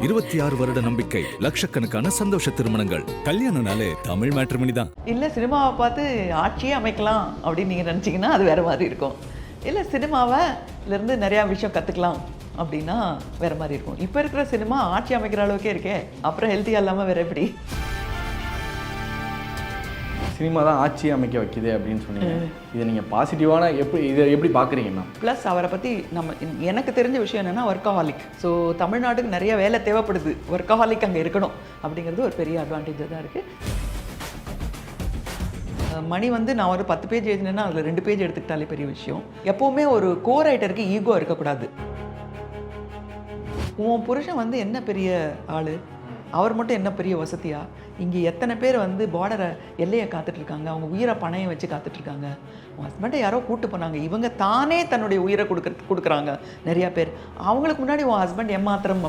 26 வருட நம்பிக்கை, லட்சக்கணக்கான சந்தோஷ திருமணங்கள். கல்யாணம்னாலே தமிழ் மேட்ரிமோனி தான். இல்லை சினிமாவை பார்த்து ஆட்சியே அமைக்கலாம் அப்படின்னு நீங்கள் நினச்சிங்கன்னா அது வேறு மாதிரி இருக்கும். இல்லை சினிமாவிலேருந்து நிறையா விஷயம் கற்றுக்கலாம் அப்படின்னா வேறு மாதிரி இருக்கும். இப்போ இருக்கிற சினிமா ஆட்சி அமைக்கிற அளவுக்கே இருக்கே, அப்புறம் ஹெல்த்தியாக இல்லாமல் வேறு எப்படி? சினிமா தான் ஆட்சி அமைக்க வைக்குது அப்படின்னு சொன்னீங்க. இதை நீங்கள் பாசிட்டிவான இதை எப்படி பார்க்குறீங்கன்னா? ப்ளஸ் அவரை பற்றி எனக்கு தெரிஞ்ச விஷயம் என்னென்னா ஒர்க்கஹாலிக். ஸோ தமிழ்நாட்டுக்கு நிறைய வேலை தேவைப்படுது, ஒர்க்கஹாலிக் அங்கே இருக்கணும் அப்படிங்கிறது ஒரு பெரிய அட்வான்டேஜாக தான் இருக்குது. மணி நான் ஒரு 10 பேஜ் எழுதினேன்னா அதில் 2 பேஜ் எடுத்துக்கிட்டாலே பெரிய விஷயம். எப்போவுமே ஒரு கோ ரைட்டருக்கு ஈகோ இருக்கக்கூடாது. உன் புருஷன் என்ன பெரிய ஆள், அவர் மட்டும் என்ன பெரிய வசதியா? இங்கே எத்தனை பேர் பார்டரை எல்லையை காத்துட்ருக்காங்க, அவங்க உயிரை பணையம் வச்சு காத்துட்ருக்காங்க. உன் ஹஸ்பண்டை யாரோ கூப்பிட்டு போனாங்க, இவங்க தானே தன்னுடைய உயிரை கொடுக்குறாங்க நிறையா பேர். அவங்களுக்கு முன்னாடி உன் ஹஸ்பண்ட் ஏமாத்திரம்.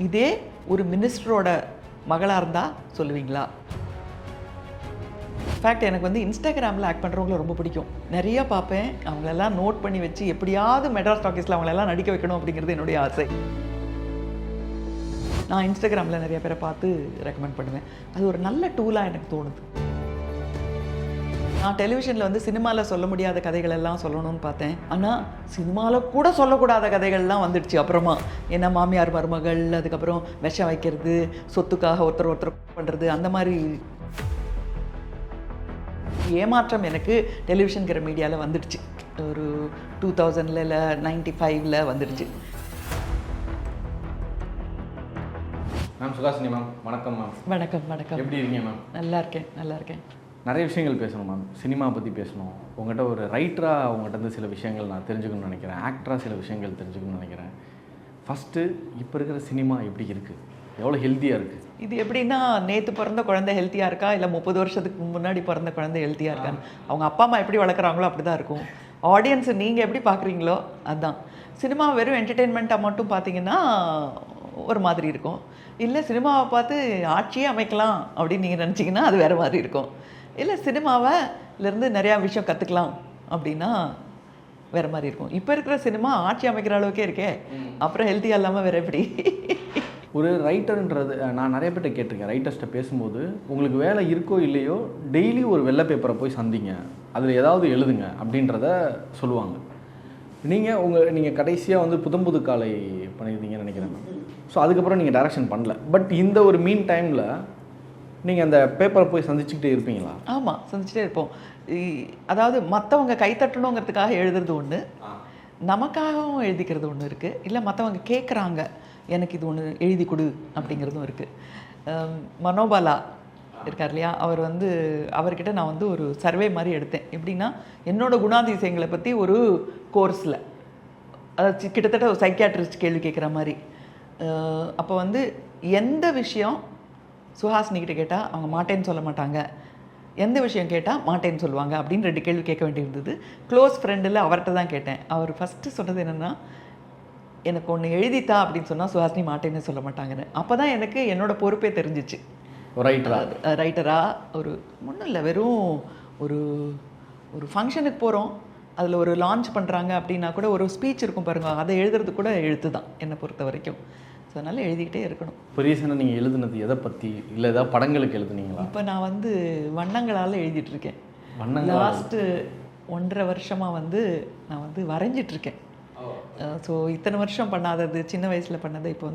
இதே ஒரு மினிஸ்டரோட மகளாக இருந்தால் சொல்லுவீங்களா? இன்ஃபேக்ட் எனக்கு இன்ஸ்டாகிராமில் ஆக்ட் பண்ணுறவங்கள ரொம்ப பிடிக்கும். நிறையா பார்ப்பேன், அவங்களெல்லாம் நோட் பண்ணி வச்சு எப்படியாவது மெட்ராஸ் டாக்கீஸில் அவங்களெல்லாம் நடிக்க வைக்கணும் அப்படிங்கிறது என்னுடைய ஆசை. நான் இன்ஸ்டாகிராமில் நிறைய பேரை பார்த்து ரெக்கமெண்ட் பண்ணுவேன். அது ஒரு நல்ல டூலாக எனக்கு தோணுது. நான் டெலிவிஷனில் சினிமாவில் சொல்ல முடியாத கதைகள் எல்லாம் சொல்லணும்னு பார்த்தேன். ஆனால் சினிமாவில் கூட சொல்லக்கூடாத கதைகள்லாம் வந்துடுச்சு அப்புறமா. ஏன்னா மாமியார் மருமகள், அதுக்கப்புறம் விஷம் வைக்கிறது, சொத்துக்காக ஒருத்தர் பண்ணுறது, அந்த மாதிரி ஏமாற்றம் எனக்கு டெலிவிஷனுங்கிற மீடியாவில் வந்துடுச்சு. ஒரு 2000 இல்லை 95 வந்துடுச்சு. மேம் சுகாசினி மேம், வணக்கம் மேம். வணக்கம். எப்படி இருக்கீங்க மேம்? நல்லா இருக்கேன். நிறைய விஷயங்கள் பேசணும் மேம். சினிமா பற்றி பேசணும். உங்கள்கிட்ட ஒரு ரைட்டராக உங்கள்கிட்ட சில விஷயங்கள் நான் தெரிஞ்சுக்கணும்னு நினைக்கிறேன். ஆக்டராக சில விஷயங்கள் தெரிஞ்சுக்கணும்னு நினைக்கிறேன். ஃபஸ்ட்டு இப்போ இருக்கிற சினிமா எப்படி இருக்குது, எவ்வளோ ஹெல்த்தியாக இருக்குது? இது எப்படின்னா, நேற்று பிறந்த குழந்தை ஹெல்த்தியாக இருக்கா, இல்லை 30 வருஷத்துக்கு முன்னாடி பிறந்த குழந்தை ஹெல்த்தியாக இருக்கான்னு அவங்க அப்பா அம்மா எப்படி வளர்க்குறாங்களோ அப்படி தான் இருக்கும். ஆடியன்ஸு நீங்கள் எப்படி பார்க்குறீங்களோ அதுதான். சினிமா வெறும் என்டர்டெயின்மெண்ட்டாக மட்டும் பார்த்தீங்கன்னா ஒரு மாதிரி இருக்கும். இல்லை சினிமாவை பார்த்து ஆட்சியே அமைக்கலாம் அப்படின்னு நீங்கள் நினச்சிங்கன்னா அது வேறு மாதிரி இருக்கும். இல்லை சினிமாவிலேருந்து நிறையா விஷயம் கற்றுக்கலாம் அப்படின்னா வேறு மாதிரி இருக்கும். இப்போ இருக்கிற சினிமா ஆட்சி அமைக்கிற அளவுக்கே இருக்கே, அப்புறம் ஹெல்த்தியாக இல்லாமல் வேறு எப்படி? ஒரு ரைட்டர்ன்றது நான் நிறைய பேர்ட்ட கேட்டிருக்கேன். ரைட்டர்ஸ்ட்டை பேசும்போது உங்களுக்கு வேலை இருக்கோ இல்லையோ டெய்லி ஒரு வெள்ளை பேப்பரை போய் சந்திங்க, அதில் ஏதாவது எழுதுங்க அப்படின்றத சொல்லுவாங்க. நீங்கள் கடைசியாக புது காலை பண்ணியிருந்தீங்கன்னு நினைக்கிறேன். ஸோ அதுக்கப்புறம் நீங்கள் டைரக்ஷன் பண்ணல. பட் இந்த ஒரு மீன் டைமில் நீங்கள் அந்த பேப்பரை போய் சந்திச்சுக்கிட்டே இருப்பீங்களா? ஆமாம், சந்திச்சுட்டே இருப்போம். அதாவது மற்றவங்க கைத்தட்டணுங்கிறதுக்காக எழுதுறது ஒன்று, நமக்காகவும் எழுதிக்கிறது ஒன்று இருக்குது. இல்லை மற்றவங்க கேட்குறாங்க எனக்கு இது ஒன்று எழுதி கொடு அப்படிங்கிறதும் இருக்குது. மனோபாலா இருக்கார் இல்லையா, அவர் அவர்கிட்ட நான் ஒரு சர்வே மாதிரி எடுத்தேன். எப்படின்னா, என்னோடய குணாதிசயங்களை பற்றி ஒரு கோர்ஸில், அதாவது கிட்டத்தட்ட ஒரு சைக்கியாட்ரிஸ்ட் கேள்வி கேட்குற மாதிரி. அப்போ எந்த விஷயம் சுஹாசினிக்கிட்ட கேட்டால் அவங்க மாட்டேன்னு சொல்ல மாட்டாங்க, எந்த விஷயம் கேட்டால் மாட்டேன்னு சொல்லுவாங்க அப்படின்னு 2 கேள்வி கேட்க வேண்டியிருந்தது. க்ளோஸ் ஃப்ரெண்டில் அவர்கிட்ட தான் கேட்டேன். அவர் ஃபஸ்ட்டு சொன்னது என்னென்னா, எனக்கு ஒன்று எழுதித்தா அப்படின்னு சொன்னால் சுஹாசினி மாட்டேன்னு சொல்ல மாட்டாங்கன்னு. அப்போ தான் எனக்கு என்னோடய பொறுப்பே தெரிஞ்சிச்சு. ரைட்டராக ஒரு ஒன்றும் இல்லை, வெறும் ஒரு ஃபங்க்ஷனுக்கு போகிறோம், அதில் ஒரு லான்ச் பண்ணுறாங்க அப்படின்னா கூட ஒரு ஸ்பீச் இருக்கும் பாருங்கள், அதை எழுதுறது கூட எழுத்து தான் என்னை பொறுத்த வரைக்கும். ஸோ அதனால் எழுதிக்கிட்டே இருக்கணும். இப்போ ரீசெண்டாக நீங்கள் எழுதுனது எதை பற்றி, இல்லை ஏதாவது படங்களுக்கு எழுதுனீங்களா? இப்போ நான் வண்ணங்களால் எழுதிட்டுருக்கேன். லாஸ்ட்டு 1.5 வருஷமாக நான் வரைஞ்சிட்ருக்கேன். ஸோ இத்தனை வருஷம் பண்ணாதது, சின்ன வயசில் பண்ணது, இப்போ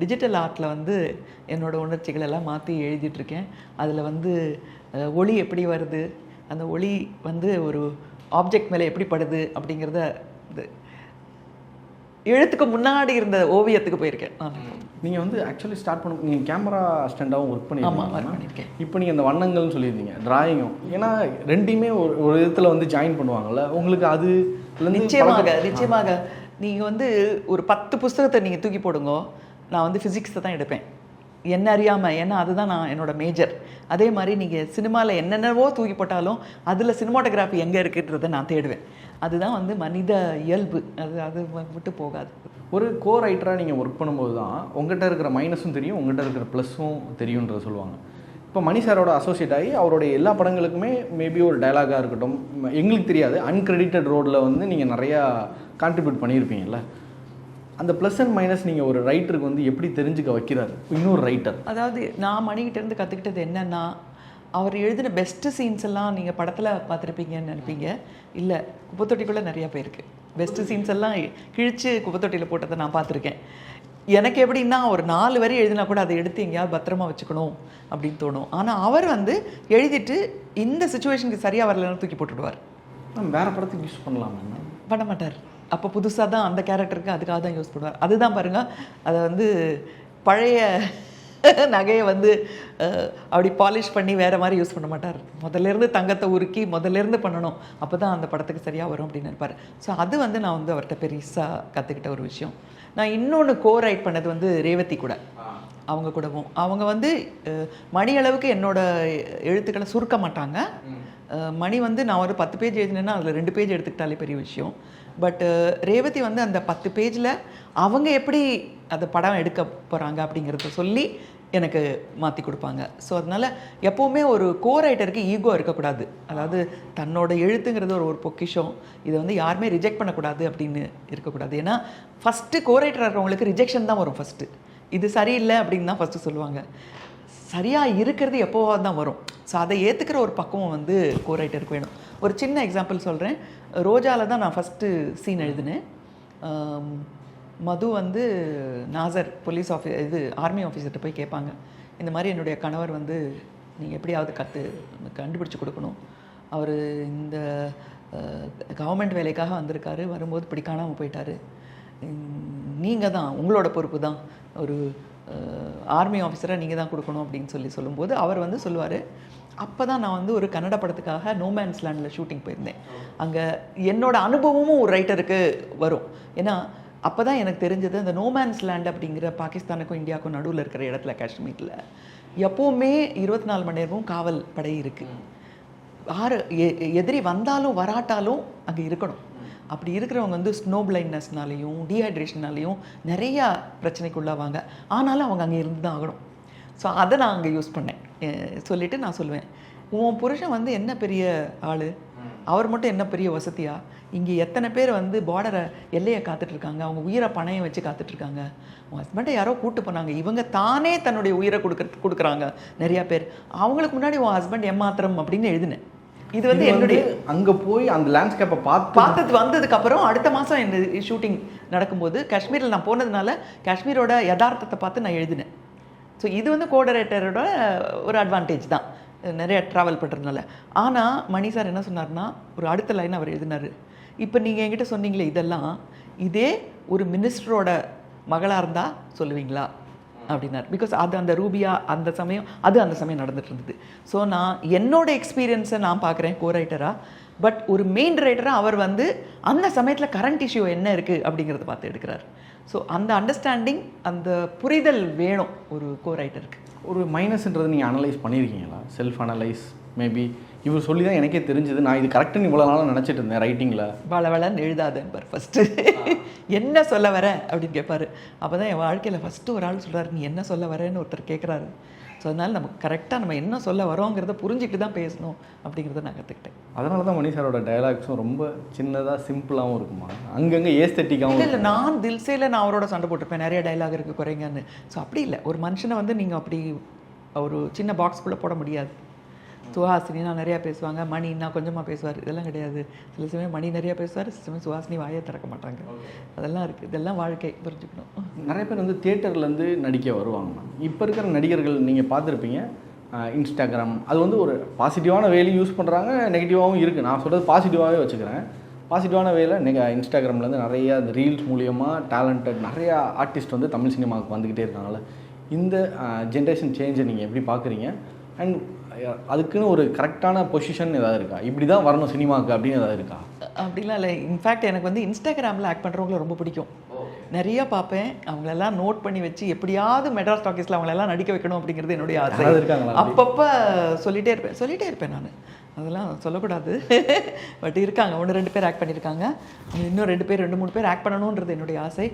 டிஜிட்டல் ஆர்ட்டில் என்னோடய உணர்ச்சிகள் எல்லாம் மாற்றி எழுதிட்டுருக்கேன். அதில் ஒளி எப்படி வருது, அந்த ஒளி ஒரு ஆப்ஜெக்ட் மேலே எப்படி படுது அப்படிங்கிறத எழுத்துக்கு முன்னாடி இருந்த ஓவியத்துக்கு போயிருக்கேன். நீங்கள் ஆக்சுவலி ஸ்டார்ட் பண்ண நீங்கள் கேமரா ஸ்டாண்டாகவும் ஒர்க் பண்ணியிருக்கேன். இப்போ நீங்கள் அந்த வண்ணங்கள்னு சொல்லியிருந்தீங்க, டிராயிங்கும், ஏன்னா ரெண்டையுமே ஒரு விதத்தில் ஜாயின் பண்ணுவாங்கள்ல உங்களுக்கு? அது நிச்சயமாக நீங்கள் ஒரு 10 புஸ்தகத்தை நீங்கள் தூக்கி போடுங்க, நான் ஃபிசிக்ஸை தான் எடுப்பேன் என்ன அறியாமல். ஏன்னா அதுதான் நான் என்னோடய மேஜர். அதே மாதிரி நீங்கள் சினிமாவில் என்னென்னவோ தூக்கி போட்டாலும் அதில் சினிமாட்டோகிராஃபி எங்கே இருக்குன்றதை நான் தேடுவேன். அதுதான் மனித இயல்பு, அது விட்டு போகாது. ஒரு கோ ரைட்டராக நீங்கள் ஒர்க் பண்ணும்போது தான் உங்கள்கிட்ட இருக்கிற மைனஸும் தெரியும், உங்கள்கிட்ட இருக்கிற ப்ளஸ்ஸும் தெரியுன்றதை சொல்லுவாங்க. இப்போ மணி சாரோட அசோசியேட் ஆகி அவருடைய எல்லா படங்களுக்குமே மேபி ஒரு டைலாகாக இருக்கட்டும், எங்களுக்கு தெரியாது, அன்கிரெடிட்டட் ரோடில் நீங்கள் நிறையா கான்ட்ரிபியூட் பண்ணியிருப்பீங்கல்ல. அந்த ப்ளஸ் அண்ட் மைனஸ் நீங்கள் ஒரு ரைட்டருக்கு வந்து எப்படி தெரிஞ்சுக்க வைக்கிறாரு இன்னொரு ரைட்டர்? அதாவது நான் மணிக்கிட்ட இருந்து கற்றுக்கிட்டது என்னென்னா, அவர் எழுதின பெஸ்ட்டு சீன்ஸ் எல்லாம் நீங்கள் படத்தில் பார்த்துருப்பீங்கன்னு நினைப்பீங்க. இல்லை, குப்பைத்தொட்டிக்குள்ளே நிறையா போயிருக்கு. பெஸ்ட்டு சீன்ஸ் எல்லாம் கிழிச்சு குப்பைத்தொட்டியில் போட்டதை நான் பார்த்துருக்கேன். எனக்கு எப்படின்னா, ஒரு 4 வரி எழுதினா கூட அதை எடுத்து எங்கேயாவது பத்திரமா வச்சுக்கணும் அப்படின்னு தோணும். ஆனால் அவர் வந்து எழுதிட்டு இந்த சுச்சுவேஷனுக்கு சரியாக வரலன்னு தூக்கி போட்டுடுவார். வேறு படத்துக்கு யூஸ் பண்ணலாமா? பண்ண மாட்டார். அப்போ புதுசாக தான் அந்த கேரக்டருக்கு அதுக்காக தான் யூஸ் பண்ணுவார். அதுதான் பாருங்கள், அதை வந்து பழைய நகையை வந்து அப்படி பாலிஷ் பண்ணி வேறு மாதிரி யூஸ் பண்ண மாட்டார். முதல்லேருந்து தங்கத்தை உருக்கி முதல்லேருந்து பண்ணணும், அப்போ தான் அந்த படத்துக்கு சரியாக வரும் அப்படின்னு நினைப்பார். ஸோ அது வந்து நான் வந்து அவர்கிட்ட பெருசாக கற்றுக்கிட்ட ஒரு விஷயம். நான் இன்னொன்று ரைட் பண்ணது வந்து ரேவதி கூட. அவங்க கூடவும் அவங்க வந்து மணி அளவுக்கு என்னோட எழுத்துக்களை சுருக்க மாட்டாங்க. மணி வந்து நான் ஒரு 10 பேஜ் எழுதினேன்னா அதில் 2 பேஜ் எடுத்துக்கிட்டாலே பெரிய விஷயம். பட் ரேவதி வந்து அந்த 10 பேஜில் அவங்க எப்படி அந்த படம் எடுக்க போகிறாங்க அப்படிங்கிறத சொல்லி எனக்கு மாற்றி கொடுப்பாங்க. ஸோ அதனால் எப்போவுமே ஒரு ரைட்டருக்கு ஈகோ இருக்கக்கூடாது. அதாவது தன்னோட எழுத்துங்கிறது ஒரு பொக்கிஷம், இதை வந்து யாருமே ரிஜெக்ட் பண்ணக்கூடாது அப்படின்னு இருக்கக்கூடாது. ஏன்னா ஃபஸ்ட்டு ரைட்டராக இருக்கிறவங்களுக்கு ரிஜெக்ஷன் தான் வரும். ஃபஸ்ட்டு இது சரியில்லை அப்படின்னு தான் ஃபஸ்ட்டு சொல்லுவாங்க. சரியாக இருக்கிறது எப்போவாக தான் வரும். ஸோ அதை ஏற்றுக்கிற ஒரு பக்குவம் வந்து ரைட்டருக்கு வேணும். ஒரு சின்ன எக்ஸாம்பிள் சொல்கிறேன். ரோஜாவில் தான் நான் ஃபஸ்ட்டு சீன் எழுதினேன். மது வந்து நாசர் போலீஸ் ஆர்மி ஆஃபீஸர்கிட்ட போய் கேட்பாங்க, இந்த மாதிரி என்னுடைய கணவர் வந்து நீங்கள் எப்படியாவது கண்டுபிடிச்சி கொடுக்கணும், அவர் இந்த கவர்மெண்ட் வேலைக்காக வந்திருக்காரு, வரும்போது இப்படி காணாமல் போயிட்டார், நீங்கள் தான், உங்களோட பொறுப்பு தான், ஒரு ஆர்மி ஆஃபீஸராக நீங்கள் தான் கொடுக்கணும் அப்படின்னு சொல்லும்போது அவர் வந்து சொல்லுவார். அப்போ தான் நான் வந்து ஒரு கன்னட படத்துக்காக நோமேன்ஸ் லேண்டில் ஷூட்டிங் போயிருந்தேன். அங்கே என்னோடய அனுபவமும் ஒரு ரைட்டருக்கு வரும். ஏன்னா அப்போ தான் எனக்கு தெரிஞ்சது, அந்த நோமேன்ஸ் லேண்ட் அப்படிங்கிற பாகிஸ்தானுக்கும் இந்தியாவுக்கும் நடுவில் இருக்கிற இடத்துல, காஷ்மீரில் எப்போவுமே 24 மணி நேரமும் காவல் படை இருக்குது. எதிரி வந்தாலும் வராட்டாலும் அங்கே இருக்கணும். அப்படி இருக்கிறவங்க வந்து ஸ்னோ பிளைண்ட்னஸ்னாலையும் டீஹைட்ரேஷனாலையும் நிறையா பிரச்சனைக்குள்ளாவாங்க. ஆனாலும் அவங்க அங்கே இருந்து தான் ஆகணும். ஸோ அதை நான் அங்கே யூஸ் பண்ணேன். சொல்லிவிட்டு நான் சொல்லுவேன், உன் புருஷன் வந்து என்ன பெரிய ஆள், அவர் மட்டும் என்ன பெரிய வசதியா, இங்கே எத்தனை பேர் வந்து பார்டரை எல்லையை காத்துட்ருக்காங்க, அவங்க உயிரை பணையம் வச்சு காத்துட்ருக்காங்க, உன் ஹஸ்பண்டை யாரோ கூப்பிட்டு போனாங்க, இவங்க தானே தன்னுடைய உயிரை கொடுக்குறாங்க நிறையா பேர், அவங்களுக்கு முன்னாடி உன் ஹஸ்பண்ட் ஏமாத்திரம் அப்படின்னு எழுதினேன். இது வந்து என்னுடைய அங்கே போய் அந்த லேண்ட்ஸ்கேப்பை பார்த்தது வந்ததுக்கப்புறம் அடுத்த மாதம் இந்த ஷூட்டிங் நடக்கும்போது காஷ்மீரில் நான் போனதுனால காஷ்மீரோட யதார்த்தத்தை பார்த்து நான் எழுதினேன். ஸோ இது வந்து ரைட்டரோட ஒரு அட்வான்டேஜ் தான், நிறைய ட்ராவல் பண்ணுறதுனால. ஆனால் மணி சார் என்ன சொன்னார்னா, ஒரு அடுத்த லைன் அவர் எழுதினார், இப்போ நீங்கள் என்கிட்ட சொன்னீங்களே இதெல்லாம், இதே ஒரு மினிஸ்டரோட மகளாக இருந்தால் சொல்லுவீங்களா அப்படின்னார். பிகாஸ் அது அந்த ரூபியா அந்த சமயம் நடந்துட்டு இருந்தது. ஸோ நான் என்னோட எக்ஸ்பீரியன்ஸை நான் பார்க்குறேன் ரைட்டராக. பட் ஒரு மெயின் ரைட்டராக அவர் வந்து அந்த சமயத்தில் கரண்ட் இஷ்யூ என்ன இருக்குது அப்படிங்கிறத பார்த்து எடுக்கிறார். ஸோ அந்த அண்டர்ஸ்டாண்டிங், அந்த புரிதல் வேணும் ஒரு ரைட்டருக்கு. ஒரு மைனஸ்ன்றது நீங்கள் அனலைஸ் பண்ணியிருக்கீங்களா? செல்ஃப் அனலைஸ் மேபி இவர் சொல்லி தான் எனக்கே தெரிஞ்சது, நான் இது கரெக்டுன்னு இவ்வளோ நாளாக நினச்சிட்டு இருந்தேன் ரைட்டிங்கில். வளவளன்னு எழுதாதேன்பார் ஃபஸ்ட்டு. என்ன சொல்ல வர அப்படின்னு கேட்பார். அப்போ தான் என் வாழ்க்கையில் ஃபஸ்ட்டு ஒரு ஆள் சொல்கிறார், நீ என்ன சொல்ல வரேன்னு ஒருத்தர் கேட்குறாரு. ஸோ அதனால் நம்ம கரெக்டாக நம்ம என்ன சொல்ல வரோங்கிறத புரிஞ்சுக்கிட்டு தான் பேசணும் அப்படிங்கிறத நான் கற்றுக்கிட்டேன். அதனால தான் மணி சாரோட டயலாக்ஸும் ரொம்ப சின்னதாக சிம்பிளாகவும் இருக்குமா, அங்கங்கே ஏஸ்தட்டிக்காகவும். இல்லை, நான் தில்சேல நான் அவரோட சண்டை போட்டிருப்பேன், நிறைய டைலாக் இருக்குது குறைங்கன்னு. ஸோ அப்படி இல்லை, ஒரு மனுஷனை வந்து நீங்கள் அப்படி ஒரு சின்ன பாக்ஸ்குள்ளே போட முடியாது. சுஹாசினினா நிறையா பேசுவாங்க, மணின்னா கொஞ்சமாக பேசுவார், இதெல்லாம் கிடையாது. சில சமயம் மணி நிறையா பேசுவார், சில சமயம் சுஹாசினி வாயை திறக்க மாட்டாங்க. அதெல்லாம் இருக்குது, இதெல்லாம் வாழ்க்கை, புரிஞ்சுக்கணும். நிறைய பேர் வந்து தியேட்டர்லேருந்து நடிக்க வருவாங்க. இப்போ இருக்கிற நடிகர்கள் நீங்கள் பார்த்துருப்பீங்க, இன்ஸ்டாகிராம் அது வந்து ஒரு பாசிட்டிவான வேலையும் யூஸ் பண்ணுறாங்க, நெகட்டிவாகவும் இருக்குது. நான் சொல்கிறது பாசிட்டிவாகவே வச்சுக்கிறேன். பாசிட்டிவான வேலை இன்ஸ்டாகிராம்லேருந்து நிறையா அந்த ரீல்ஸ் மூலியமாக டேலண்டட் நிறையா ஆர்டிஸ்ட் வந்து தமிழ் சினிமாவுக்கு வந்துக்கிட்டே இருக்காங்கள. இந்த ஜென்ரேஷன் சேஞ்சை நீங்கள் எப்படி பார்க்குறீங்க? அண்ட் அதுக்குன்னு ஒரு கரெக்டான பொசிஷன் ஏதாவது இருக்கா, இப்படி தான் வரணும் சினிமாவுக்கு அப்படின்னு ஏதாவது இருக்கா? அப்படிலாம் இல்லை. இன்ஃபேக்ட் எனக்கு வந்து இன்ஸ்டாகிராமில் ஆக்ட் பண்ணுறவங்கள ரொம்ப பிடிக்கும். நிறையா பார்ப்பேன், அவங்களெல்லாம் நோட் பண்ணி வச்சு எப்படியாவது மெட்ராஸ் டாக்கீஸில் அவங்களெல்லாம் நடிக்க வைக்கணும் அப்படிங்கிறது என்னுடைய ஆசை. அப்பப்போ சொல்லிகிட்டே இருப்பேன் நான். அதெல்லாம் சொல்லக்கூடாது, பட் இருக்காங்க, 1-2 பேர் ஆக்ட் பண்ணியிருக்காங்க. இன்னும் 2-3 பேர் ஆக்ட் பண்ணணுன்றது என்னுடைய ஆசை.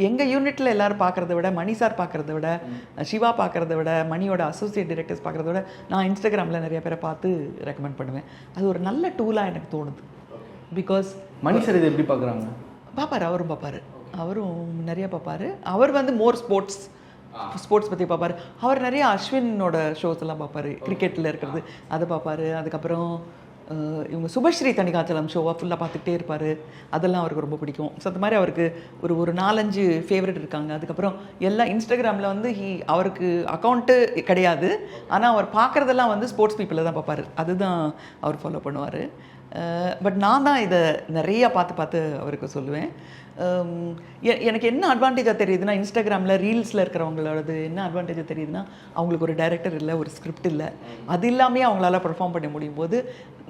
எங்கள் யூனிட்டில் எல்லோரும் பார்க்குறத விட, மணி சார் பார்க்குறத விட, சிவா பார்க்குறத விட, மணியோட அசோசியேட் டைரக்டர்ஸ் பார்க்குறத விட, நான் இன்ஸ்டாகிராமில் நிறைய பேரை பார்த்து ரெக்கமெண்ட் பண்ணுவேன். அது ஒரு நல்ல டூலாக எனக்கு தோணுது. பிகாஸ் மணி சார் இதை எப்படி பார்க்குறாங்க? பார்ப்பார், அவரும் பார்ப்பார். அவரும் நிறைய பார்ப்பாரு. அவர் வந்து மோர் ஸ்போர்ட்ஸ் பற்றி பார்ப்பாரு. அவர் நிறைய அஸ்வினோட ஷோஸ் எல்லாம் பார்ப்பாரு, கிரிக்கெட்டில் இருக்கிறது அதை பார்ப்பாரு. அதுக்கப்புறம் இவங்க சுபஸ்ரீ தணிகாச்சலம் ஷோவாக ஃபுல்லாக பார்த்துக்கிட்டே இருப்பார். அதெல்லாம் அவருக்கு ரொம்ப பிடிக்கும். ஸோ அந்த மாதிரி அவருக்கு ஒரு 4-5 ஃபேவரட் இருக்காங்க. அதுக்கப்புறம் எல்லாம் இன்ஸ்டாகிராமில் வந்து அவருக்கு அக்கௌண்ட்டு கிடையாது, ஆனால் அவர் பார்க்குறதெல்லாம் வந்து ஸ்போர்ட்ஸ் பீப்புளை தான் பார்ப்பார். அதுதான் அவர் ஃபாலோ பண்ணுவார். பட் நான் தான் இதை நிறையா பார்த்து அவருக்கு சொல்லுவேன். எனக்கு என்ன அட்வான்டேஜாக தெரியுதுன்னா, இன்ஸ்டாகிராமில் ரீல்ஸில் இருக்கிறவங்களோடது என்ன அட்வான்டேஜாக தெரியுதுன்னா, அவங்களுக்கு ஒரு டைரக்டர் இல்லை, ஒரு ஸ்கிரிப்ட் இல்லை. அது இல்லாமே அவங்களால பெர்ஃபார்ம் பண்ண முடியும் போது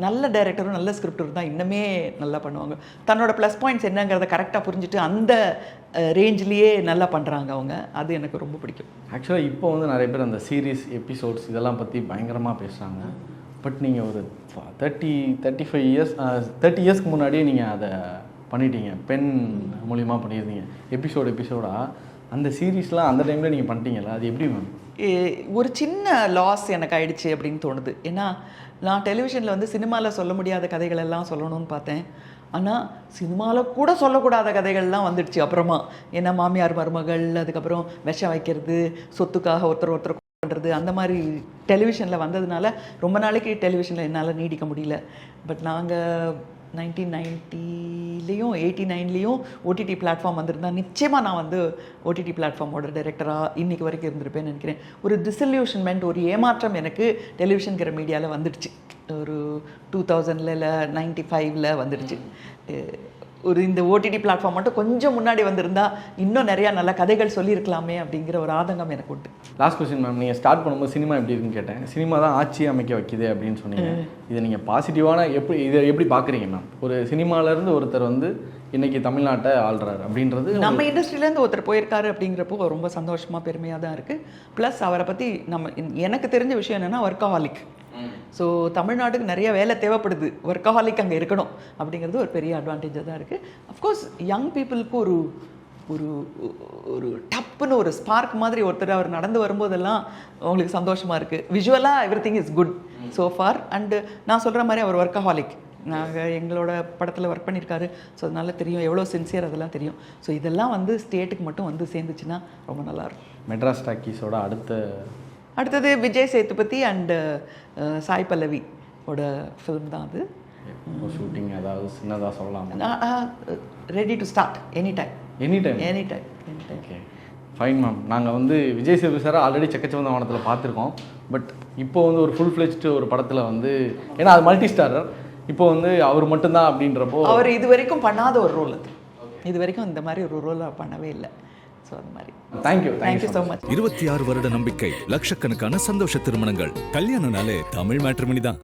நல்ல டைரக்டரும் நல்ல ஸ்கிரிப்டரும் தான் இன்னுமே நல்லா பண்ணுவாங்க. தன்னோட ப்ளஸ் பாயிண்ட்ஸ் என்னங்கிறத கரெக்டாக புரிஞ்சுட்டு அந்த ரேஞ்சிலேயே நல்லா பண்ணுறாங்க அவங்க. அது எனக்கு ரொம்ப பிடிக்கும். ஆக்சுவலாக இப்போ வந்து நிறைய பேர் அந்த சீரீஸ் எபிசோட்ஸ் இதெல்லாம் பற்றி பயங்கரமாக பேசுகிறாங்க. பட் நீங்கள் ஒரு 30 இயர்ஸ்க்கு முன்னாடியே நீங்கள் அதை பண்ணிட்டீங்க, பென் மூலிமா பண்ணியிருந்தீங்க, எபிசோடாக. அந்த சீரீஸ்லாம் அந்த டைமில் நீங்கள் பண்ணிட்டீங்களா? அது எப்படி மேம்? ஒரு சின்ன லாஸ் எனக்கு ஆயிடுச்சு அப்படின்னு தோணுது. ஏன்னா நான் டெலிவிஷனில் வந்து சினிமாவில் சொல்ல முடியாத கதைகள் எல்லாம் சொல்லணும்னு பார்த்தேன். ஆனால் சினிமாவில் கூட சொல்லக்கூடாத கதைகள்லாம் வந்துடுச்சு அப்புறமா. ஏன்னா மாமியார் மருமகள், அதுக்கப்புறம் விஷம் வைக்கிறது, சொத்துக்காக ஒருத்தர் பண்ணுறது, அந்த மாதிரி டெலிவிஷனில் வந்ததுனால ரொம்ப நாளைக்கு டெலிவிஷனில் என்னால் நீடிக்க முடியல. பட் நாங்கள் 1990லேயும் 89லேயும் ஓடிடி பிளாட்ஃபார்ம் வந்திருந்தா நிச்சயமாக நான் வந்து ஓடிடி பிளாட்ஃபார்மோட டைரக்டராக இன்றைக்கி வரைக்கும் இருந்திருப்பேன்னு நினைக்கிறேன். ஒரு டிசல்யூஷன்மெண்ட், ஒரு ஏமாற்றம் எனக்கு டெலிவிஷனுங்கிற மீடியாவில் வந்துடுச்சு. ஒரு 2000ல் இல்லை 95ல் வந்துடுச்சு. இந்த ஓடிடி பிளாட்ஃபார்ம் மட்டும் கொஞ்சம் முன்னாடி வந்திருந்தா இன்னும் நிறையா நல்ல கதைகள் சொல்லியிருக்கலாமே அப்படிங்கிற ஒரு ஆதங்கம் எனக்கு உண்டு. லாஸ்ட் கொஸ்டின் மேம், நீங்கள் ஸ்டார்ட் பண்ணும்போது சினிமா எப்படி இருக்குன்னு கேட்டேன். சினிமா தான் ஆட்சி அமைக்க வைக்குது அப்படின்னு சொன்னீங்க. இதை நீங்கள் பாசிட்டிவான இதை எப்படி பார்க்குறீங்க மேம்? ஒரு சினிமாவிலேருந்து ஒருத்தர் வந்து இன்றைக்கி தமிழ்நாட்டை ஆள்றாரு அப்படின்றது, நம்ம இண்டஸ்ட்ரியிலேருந்து ஒருத்தர் போயிருக்காரு அப்படிங்கிறப்போ ரொம்ப சந்தோஷமாக பெருமையாக தான் இருக்குது. ப்ளஸ் அவரை பற்றி எனக்கு தெரிஞ்ச விஷயம் என்னென்னா ஒர்க்கஹாலிக். ஸோ தமிழ்நாட்டுக்கு நிறைய வேலை தேவைப்படுது, ஒர்க்கஹாலிக் அங்கே இருக்கணும் அப்படிங்கிறது ஒரு பெரிய அட்வான்டேஜாக தான் இருக்குது. அஃப்கோர்ஸ் யங் பீப்புளுக்கு ஒரு ஒரு ஒரு டப்புன்னு ஒரு ஸ்பார்க் மாதிரி ஒருத்தர் அவர் நடந்து வரும்போதெல்லாம் அவங்களுக்கு சந்தோஷமாக இருக்குது. விஷுவலாக everything is good so far. And நான் சொல்கிற மாதிரி அவர் ஒர்க்கஹாலிக். நாங்கள் எங்களோட படத்தில் ஒர்க் பண்ணியிருக்காரு. ஸோ அதனால தெரியும் எவ்வளோ சின்சியர், அதெல்லாம் தெரியும். ஸோ இதெல்லாம் வந்து ஸ்டேட்டுக்கு மட்டும் வந்து சேர்ந்துச்சுன்னா ரொம்ப நல்லாயிருக்கும். மெட்ராஸ் டாக்கீஸோட அடுத்தது விஜய் சேதுபதி அண்டு சாய் பல்லவியோட ஃபிலிம் தான் அது. ஷூட்டிங் ஏதாவது சின்னதாக சொல்லலாம்? Ready to start any time. Okay fine ma'am. நாங்கள் வந்து விஜய் சேதுபதி சார் ஆல்ரெடி செக்கச்சவந்த வானத்தில் பார்த்துருக்கோம். பட் இப்போ வந்து ஒரு ஃபுல் ஃப்ளெஜ்டு ஒரு படத்தில் வந்து, ஏன்னா அது மல்டி ஸ்டாரர், இப்போ வந்து அவர் மட்டும்தான் அப்படின்றப்போ, அவர் இது வரைக்கும் பண்ணாத ஒரு ரோல் அது. இது வரைக்கும் இந்த மாதிரி ஒரு ரோல் பண்ணவே இல்லை. ஸோ அது மாதிரி. Thank you so much. 26 வருட நம்பிக்கை, லட்சக்கணக்கான சந்தோஷ திருமணங்கள். கல்யாணம்னாலே தமிழ் மேட்ரிமோனி தான்.